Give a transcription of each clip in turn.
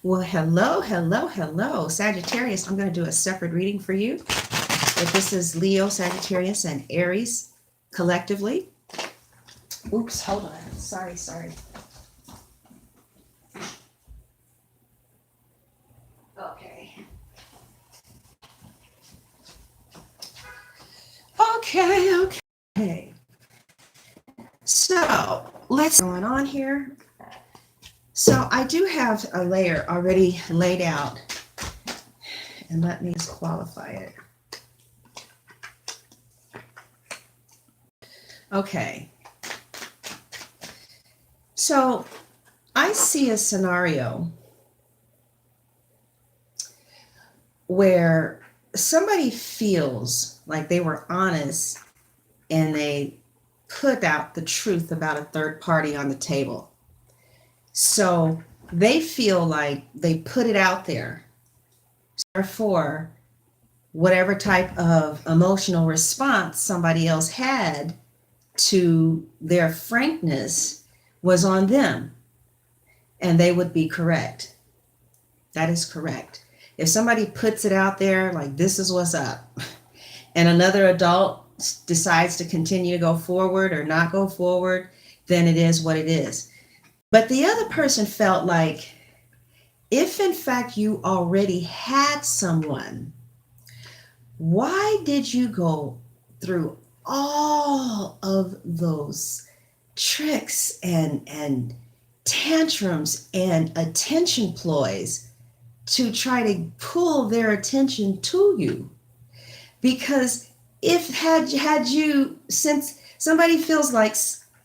Well, hello, hello, hello, Sagittarius. I'm going to do a separate reading for you. But this is Leo, Sagittarius, and Aries collectively. Oops, hold on. Sorry. Okay. Okay. So let's going on here. So I do have a layer already laid out, and let me just qualify it. Okay. So I see a scenario where somebody feels like they were honest and they put out the truth about a third party on the table. So they feel like they put it out there. Therefore, whatever type of emotional response somebody else had to their frankness was on them, and they would be correct. That is correct. If somebody puts it out there like this is what's up, and another adult decides to continue to go forward or not go forward, then it is what it is. But the other person felt like if in fact you already had someone, why did you go through all of those tricks and tantrums and attention ploys to try to pull their attention to you? Because if had you, since somebody feels like,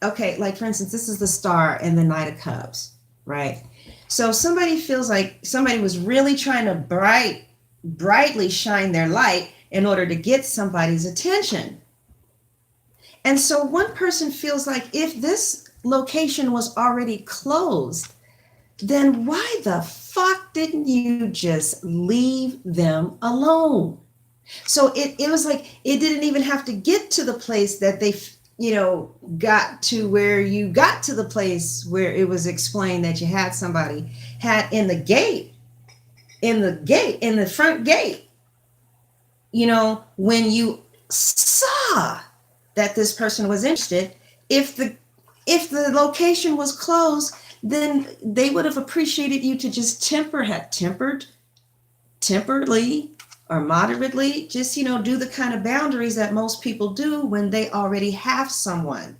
okay, like for instance, this is the Star and the Knight of Cups, right? So somebody feels like somebody was really trying to brightly shine their light in order to get somebody's attention. And so one person feels like if this location was already closed, then why the fuck didn't you just leave them alone? So it was like it didn't even have to get to the place that they, got to where you got to the place where it was explained that you had somebody had in the front gate, when you saw that this person was interested, if the location was closed, then they would have appreciated you to just temperedly or moderately, just, do the kind of boundaries that most people do when they already have someone.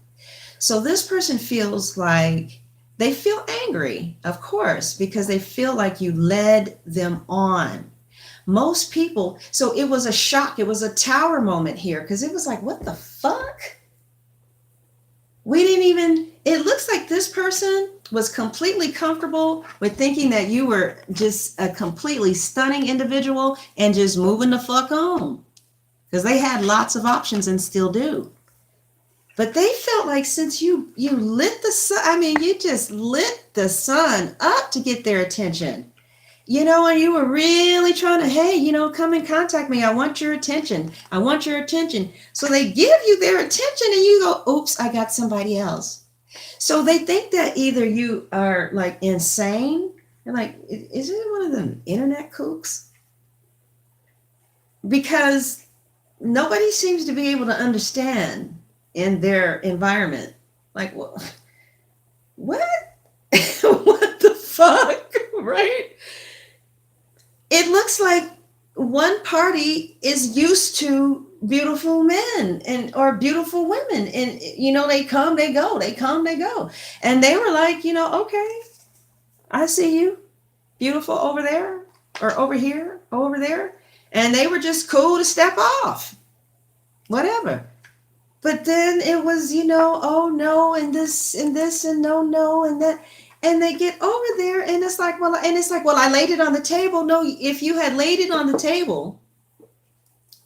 So this person feels like they feel angry, of course, because they feel like you led them on. Most people, so it was a shock. It was a tower moment here because it was like, what the fuck? We didn't even, it looks like this person was completely comfortable with thinking that you were just a completely stunning individual and just moving the fuck on. Because they had lots of options and still do. But they felt like since you lit the sun, you just lit the sun up to get their attention. And you were really trying to, hey, come and contact me. I want your attention. I want your attention. So they give you their attention and you go, oops, I got somebody else. So they think that either you are like insane. They're like, is it one of them internet kooks? Because nobody seems to be able to understand in their environment. Like, well, what? What the fuck? Right? It looks like one party is used to beautiful men or beautiful women, and they come, they go, they come, they go, and they were like, okay, I see you, beautiful over there or over here, over there, and they were just cool to step off, whatever. But then it was, oh no, and this and this and no and that. And they get over there and it's like, well, I laid it on the table. No, if you had laid it on the table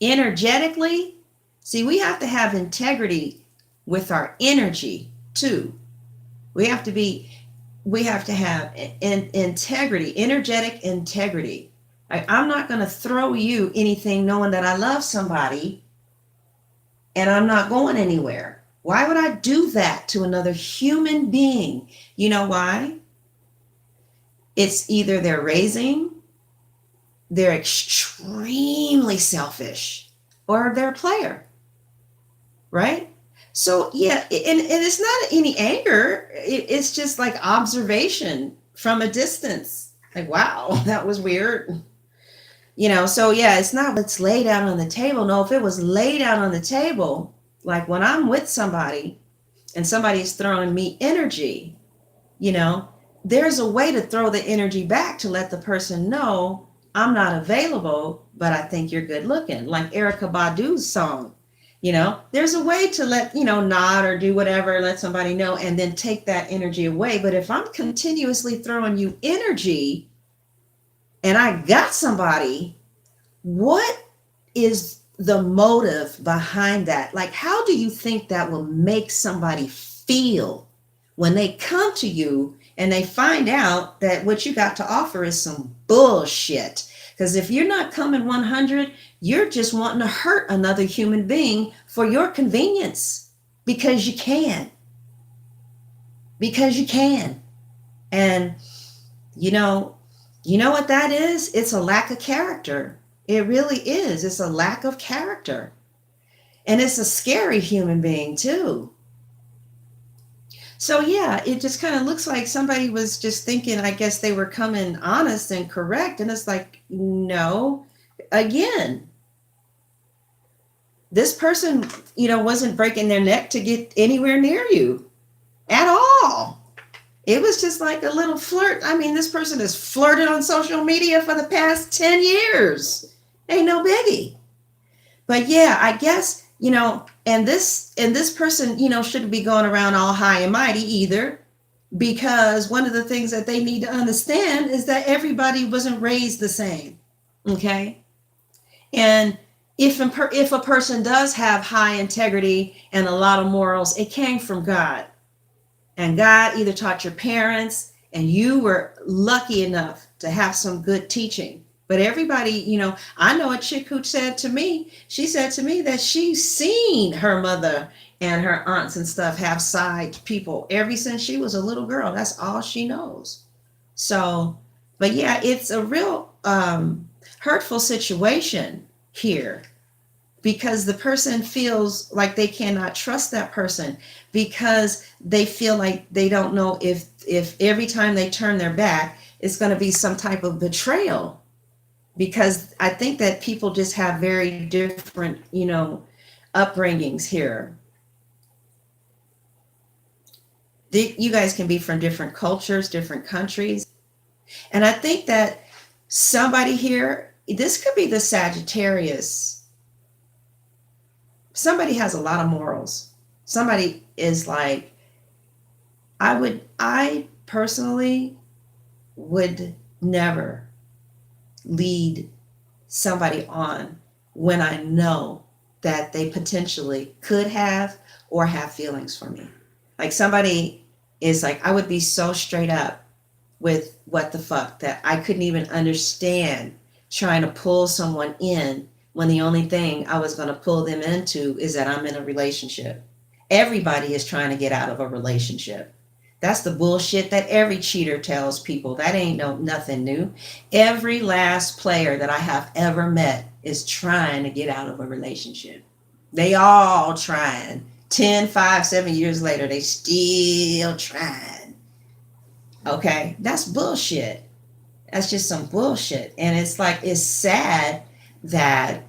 energetically, see, we have to have integrity with our energy too. We have to have integrity, energetic integrity. I'm not going to throw you anything knowing that I love somebody and I'm not going anywhere. Why would I do that to another human being? You know why? It's either they're extremely selfish, or they're a player, right? So yeah, and it's not any anger. It's just like observation from a distance. Like, wow, that was weird. So yeah, it's not what's laid out on the table. No, if it was laid out on the table, like when I'm with somebody and somebody's throwing me energy, you know, there's a way to throw the energy back to let the person know I'm not available, but I think you're good looking. Like Erykah Badu's song, there's a way to let, nod or do whatever, let somebody know, and then take that energy away. But if I'm continuously throwing you energy and I got somebody, what is the motive behind that? Like, how do you think that will make somebody feel when they come to you and they find out that what you got to offer is some bullshit? Because if you're not coming 100, you're just wanting to hurt another human being for your convenience, because you can. Because you can. And you know what that is? It's a lack of character. It really is. It's a lack of character. And it's a scary human being too. So yeah, it just kind of looks like somebody was just thinking, I guess they were coming honest and correct. And it's like, no, again, this person, wasn't breaking their neck to get anywhere near you at all. It was just like a little flirt. I mean, this person has flirted on social media for the past 10 years. Ain't no biggie. But yeah, I guess, and this person, shouldn't be going around all high and mighty either, because one of the things that they need to understand is that everybody wasn't raised the same. Okay. And if a person does have high integrity and a lot of morals, it came from God. And God either taught your parents and you were lucky enough to have some good teaching. But everybody, I know a chick who said to me that she's seen her mother and her aunts and stuff have side people ever since she was a little girl. That's all she knows. So, but yeah, it's a real hurtful situation here, because the person feels like they cannot trust that person, because they feel like they don't know if every time they turn their back, it's going to be some type of betrayal. Because I think that people just have very different, upbringings here. You guys can be from different cultures, different countries. And I think that somebody here, this could be the Sagittarius. Somebody has a lot of morals. Somebody is like, I personally would never lead somebody on when I know that they potentially could have or have feelings for me. Like, somebody is like, I would be so straight up with what the fuck that I couldn't even understand trying to pull someone in when the only thing I was going to pull them into is that I'm in a relationship. Everybody is trying to get out of a relationship. That's the bullshit that every cheater tells people. That ain't nothing new. Every last player that I have ever met is trying to get out of a relationship. They all trying. 10, 5, 7 years later, they still trying. Okay, that's bullshit. That's just some bullshit. And it's like, it's sad that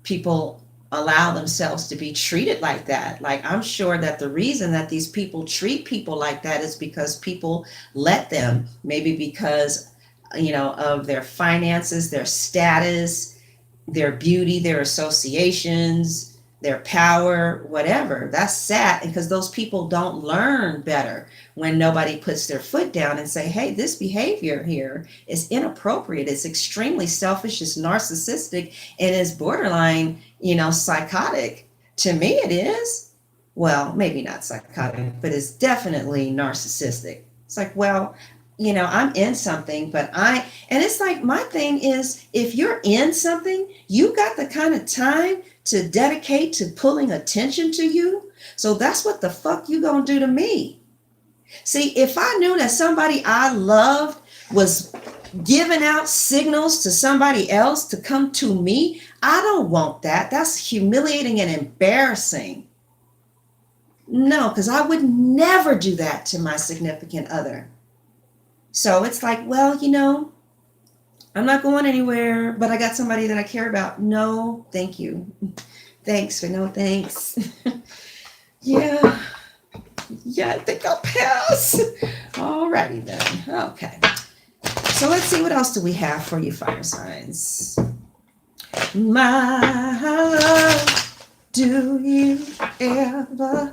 people allow themselves to be treated like that. Like, I'm sure that the reason that these people treat people like that is because people let them, maybe because, of their finances, their status, their beauty, their associations, their power, whatever. That's sad, because those people don't learn better when nobody puts their foot down and say, hey, this behavior here is inappropriate. It's extremely selfish. It's narcissistic, and it's borderline, psychotic. To me, it is. Well, maybe not psychotic, but it's definitely narcissistic. It's like, well, I'm in something, and it's like, my thing is, if you're in something, you got the kind of time to dedicate to pulling attention to you. So that's what the fuck you gonna do to me. See, if I knew that somebody I loved was giving out signals to somebody else to come to me. I don't want that. That's humiliating and embarrassing. No, because I would never do that to my significant other. So it's like, well, I'm not going anywhere, but I got somebody that I care about. No, thank you. Thanks, but no thanks. Yeah. Yeah, I think I'll pass. Alrighty then. Okay. So let's see, what else do we have for you, fire signs? My love, do you ever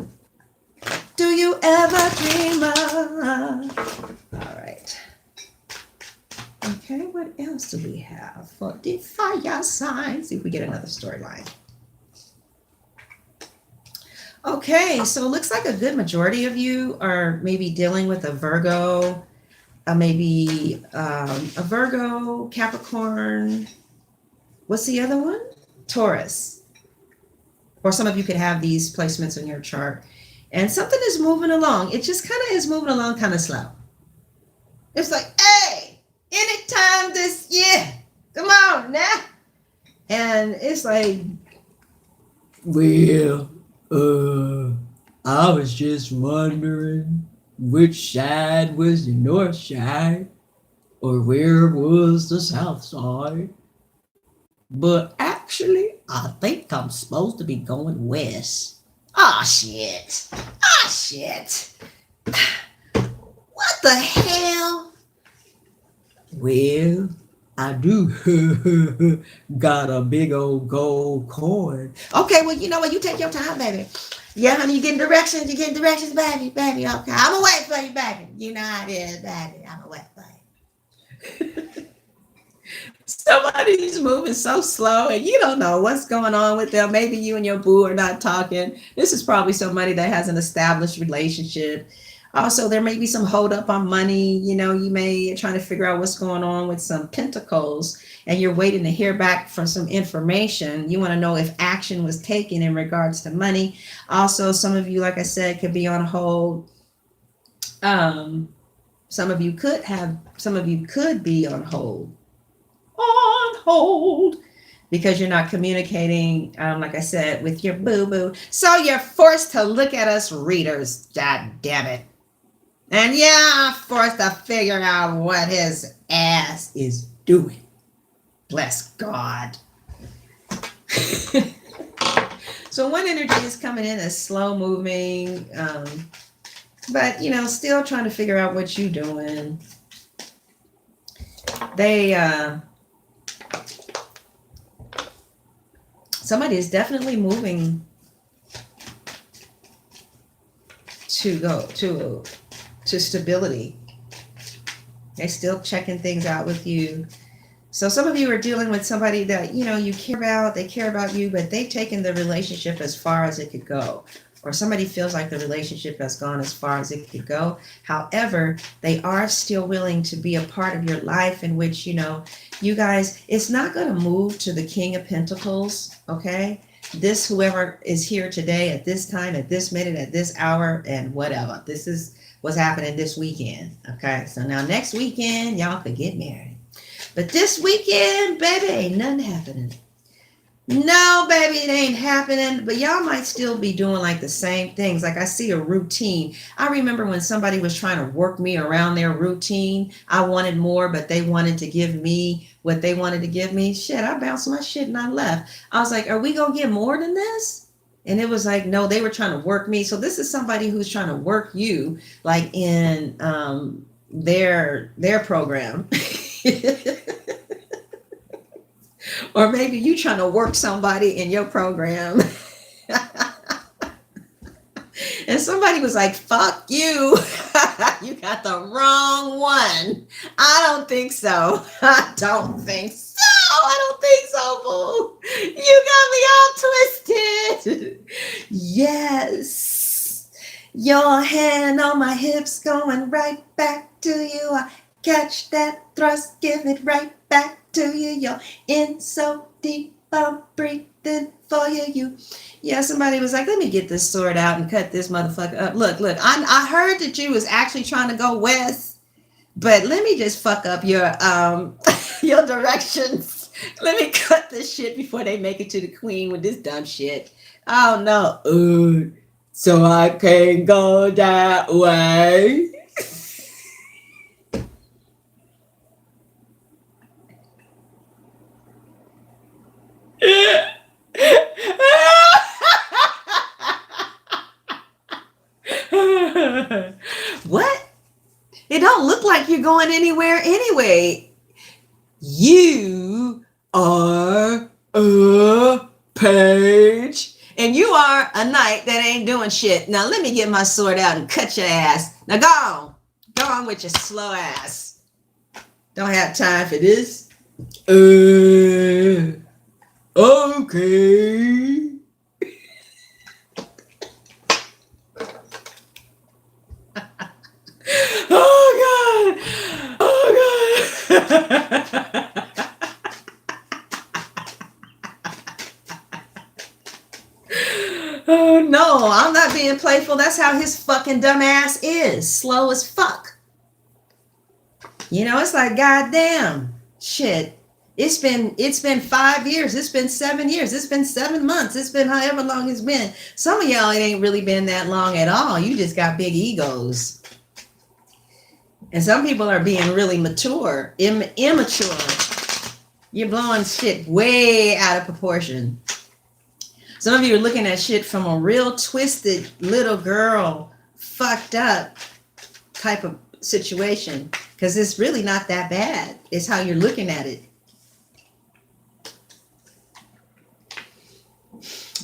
dream of? All right. Okay, what else do we have for the fire signs? See if we get another storyline. Okay, so it looks like a good majority of you are maybe dealing with a Virgo, maybe a Virgo, Capricorn. What's the other one? Taurus. Or some of you could have these placements in your chart. And something is moving along. It just kind of is moving along kind of slow. It's like, hey, anytime this year, come on now. And it's like, well, I was just wondering which side was the north side or where was the south side. But actually, I think I'm supposed to be going west. Ah, shit. Ah, shit. What the hell? Well, I do got a big old gold coin. Okay, well, you know what? You take your time, baby. Yeah, honey, you getting directions? Baby. Okay, I'm gonna wait for you, baby. You know how it is, baby. I'm gonna wait for you. Somebody's moving so slow and you don't know what's going on with them. Maybe you and your boo are not talking. This is probably somebody that has an established relationship. Also, there may be some hold up on money. You may trying to figure out what's going on with some pentacles and you're waiting to hear back for some information. You want to know if action was taken in regards to money. Also, some of you, like I said, could be on hold. Some of you could be on hold because you're not communicating, like I said, with your boo-boo. So you're forced to look at us readers. God damn it. And yeah, I'm forced to figure out what his ass is doing. Bless God. So one energy is coming in as slow moving, but still trying to figure out what you're doing. Somebody is definitely moving to go to stability. They're still checking things out with you. So some of you are dealing with somebody that, you care about, they care about you, but they've taken the relationship as far as it could go. Or somebody feels like the relationship has gone as far as it could go. However, they are still willing to be a part of your life in which, you guys, it's not going to move to the King of Pentacles, okay? Whoever is here today at this time, at this minute, at this hour, and whatever. This is what's happening this weekend, okay? So now next weekend, y'all could get married. But this weekend, baby, ain't nothing happening. No, baby, it ain't happening. But y'all might still be doing like the same things. Like I see a routine. I remember when somebody was trying to work me around their routine. I wanted more, but they wanted to give me what they wanted to give me. Shit, I bounced my shit and I left. I was like, are we going to get more than this? And it was like, no, they were trying to work me. So this is somebody who's trying to work you like in their program. Or maybe you trying to work somebody in your program. And somebody was like, fuck you. You got the wrong one. I don't think so. I don't think so, boo. You got me all twisted. Yes. Your hand on my hips going right back to you. I catch that thrust, give it right back to you. You're in so deep, I'm breathing for you. Yeah, somebody was like, let me get this sword out and cut this motherfucker up. Look, I heard that you was actually trying to go west, But let me just fuck up your your directions. Let me cut this shit before they make it to the queen with this dumb shit. Oh no. So I can't go that way. What? It don't look like you're going anywhere anyway. You are a page. And you are a knight that ain't doing shit. Now let me get my sword out and cut your ass. Now go on. Go on with your slow ass. Don't have time for this. Okay. Oh God. Oh God. Oh no, I'm not being playful. That's how his fucking dumb ass is. Slow as fuck. You know, it's like goddamn shit. It's been 5 years. It's been 7 years. It's been 7 months. It's been however long it's been. Some of y'all, it ain't really been that long at all. You just got big egos. And some people are being really mature, immature. You're blowing shit way out of proportion. Some of you are looking at shit from a real twisted little girl, fucked up type of situation. Because it's really not that bad. It's how you're looking at it.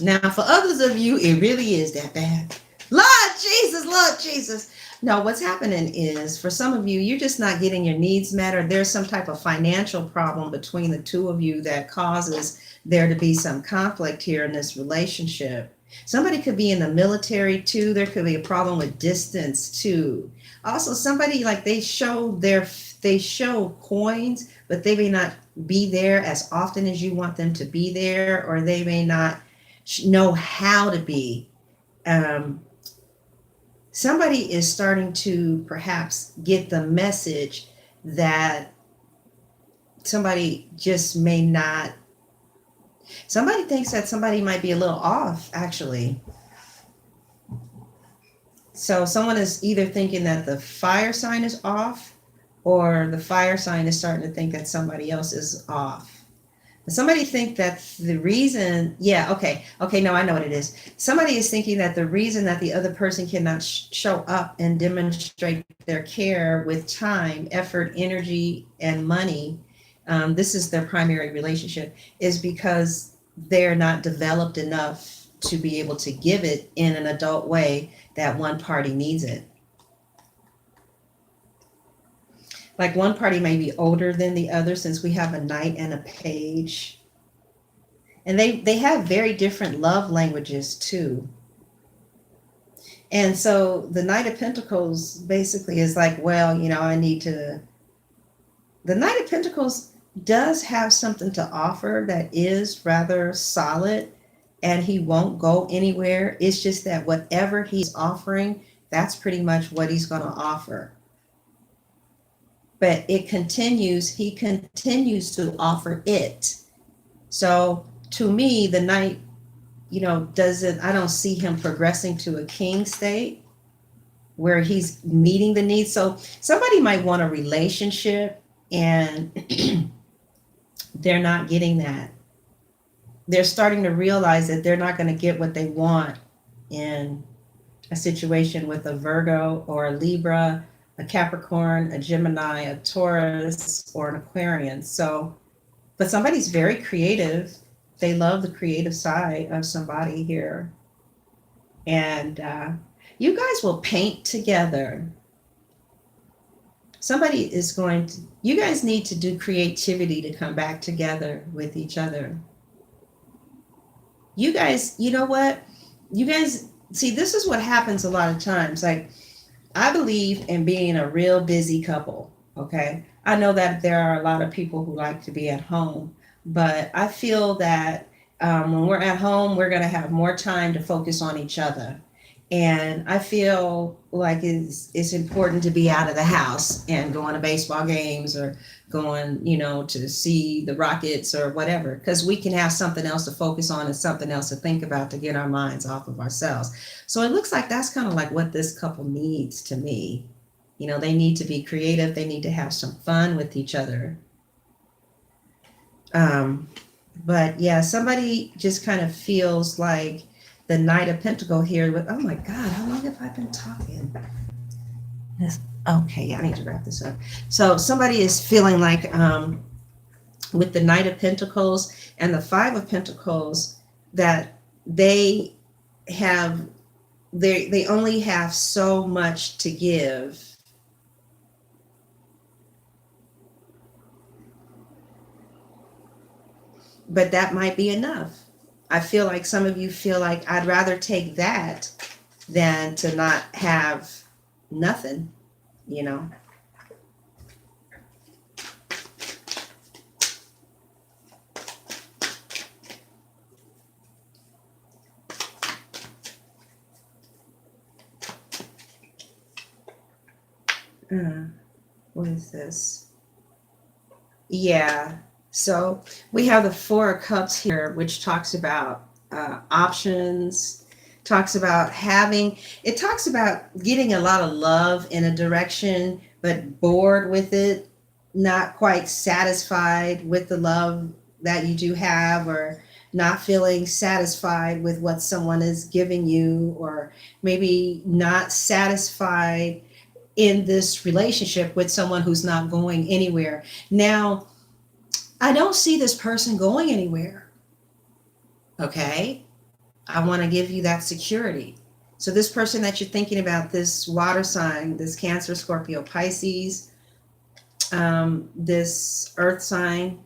Now, for others of you, it really is that bad. Lord Jesus, Lord Jesus. No, what's happening is for some of you, you're just not getting your needs met, or there's some type of financial problem between the two of you that causes there to be some conflict here in this relationship. Somebody could be in the military too. There could be a problem with distance too. Also, somebody like they show coins, but they may not be there as often as you want them to be there, or they may not know how to be. Somebody is starting to perhaps get the message that somebody just may not. Somebody thinks that somebody might be a little off, actually. So someone is either thinking that the fire sign is off, or the fire sign is starting to think that somebody else is off. Somebody think that the reason, no, I know what it is. Somebody is thinking that the reason that the other person cannot show up and demonstrate their care with time, effort, energy, and money, this is their primary relationship, is because they're not developed enough to be able to give it in an adult way that one party needs it. Like one party may be older than the other, since we have a knight and a page. And they have very different love languages too. And so the Knight of Pentacles basically is like, well, you know, the Knight of Pentacles does have something to offer that is rather solid, and he won't go anywhere. It's just that whatever he's offering, that's pretty much what he's going to offer. But he continues to offer it. So to me, the Knight, I don't see him progressing to a king state where he's meeting the needs. So somebody might want a relationship and they're not getting that. They're starting to realize that they're not going to get what they want in a situation with a Virgo or a Libra, a Capricorn, a Gemini, a Taurus, or an Aquarian. So, but somebody's very creative. They love the creative side of somebody here. And you guys will paint together. You guys need to do creativity to come back together with each other. You guys, you know what? You guys, see, this is what happens a lot of times. Like, I believe in being a real busy couple, okay? I know that there are a lot of people who like to be at home, but I feel that when we're at home, we're going to have more time to focus on each other. And I feel like it's important to be out of the house and going to baseball games or going, to see the Rockets or whatever, because we can have something else to focus on and something else to think about to get our minds off of ourselves. So it looks like that's kind of like what this couple needs to me. They need to be creative. They need to have some fun with each other. But yeah, somebody just kind of feels like the Knight of Pentacles here with, oh my God, how long have I been talking? Okay, yeah, I need to wrap this up. So somebody is feeling like with the Knight of Pentacles and the Five of Pentacles that they only have so much to give. But that might be enough. I feel like some of you feel like I'd rather take that than to not have nothing, What is this? Yeah. So we have the Four of Cups here, which talks about options, talks about getting a lot of love in a direction, but bored with it, not quite satisfied with the love that you do have, or not feeling satisfied with what someone is giving you, or maybe not satisfied in this relationship with someone who's not going anywhere. Now, I don't see this person going anywhere. Okay? I want to give you that security. So this person that you're thinking about, this water sign, this Cancer, Scorpio, Pisces, this earth sign,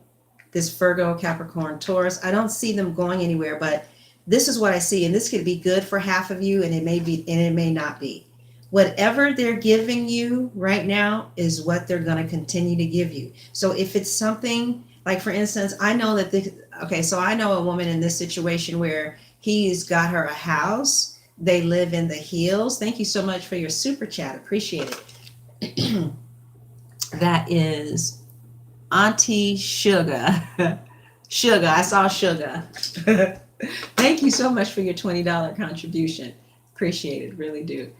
this Virgo, Capricorn, Taurus, I don't see them going anywhere, but this is what I see. And this could be good for half of you, and it may not be. Whatever they're giving you right now is what they're going to continue to give you. So if it's something like, for instance, I know that so I know a woman in this situation where he's got her a house. They live in the hills. Thank you so much for your super chat. Appreciate it. That is Auntie Sugar. Sugar. I saw Sugar. Thank you so much for your $20 contribution. Appreciate it. Really do.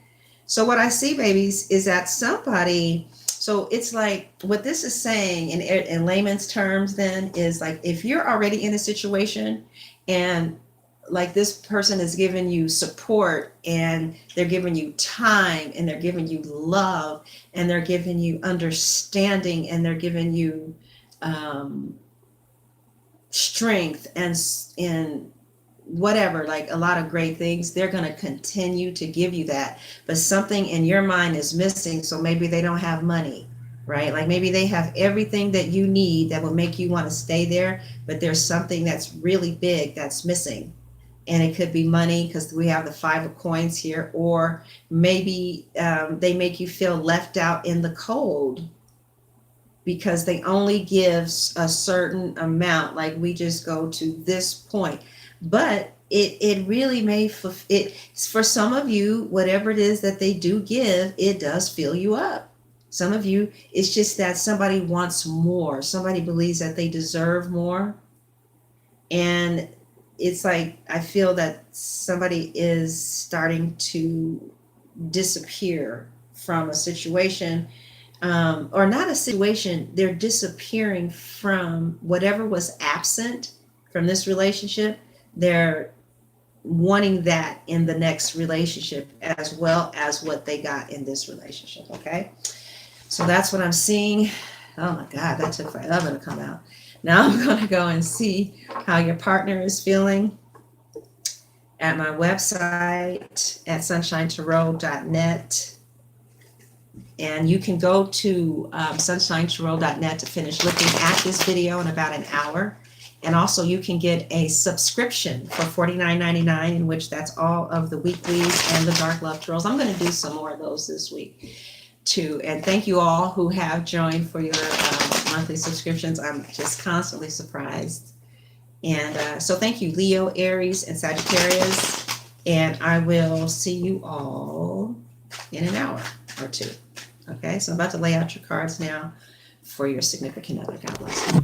So what I see, babies, is that somebody, so it's like what this is saying in layman's terms then is like, if you're already in a situation and like this person is giving you support and they're giving you time and they're giving you love and they're giving you understanding and they're giving you strength and whatever, like a lot of great things, they're going to continue to give you that. But something in your mind is missing. So maybe they don't have money, right? Like maybe they have everything that you need that will make you want to stay there, but there's something that's really big that's missing. And it could be money, because we have the Five of Coins here, or maybe they make you feel left out in the cold because they only give a certain amount, like we just go to this point. But it really may, for some of you, whatever it is that they do give, it does fill you up. Some of you, it's just that somebody wants more. Somebody believes that they deserve more. And it's like, I feel that somebody is starting to disappear from a situation, or not a situation, they're disappearing from whatever was absent from this relationship. They're wanting that in the next relationship as well as what they got in this relationship. Okay. So that's what I'm seeing. Oh my God, that took forever to come out. Now I'm going to go and see how your partner is feeling at my website at sunshinetarot.net. And you can go to sunshinetarot.net to finish looking at this video in about an hour. And also you can get a subscription for $49.99, in which that's all of the weeklies and the Dark Love Tarots. I'm going to do some more of those this week too. And thank you all who have joined for your monthly subscriptions. I'm just constantly surprised. And so thank you, Leo, Aries, and Sagittarius. And I will see you all in an hour or two. Okay, so I'm about to lay out your cards now for your significant other. God bless you.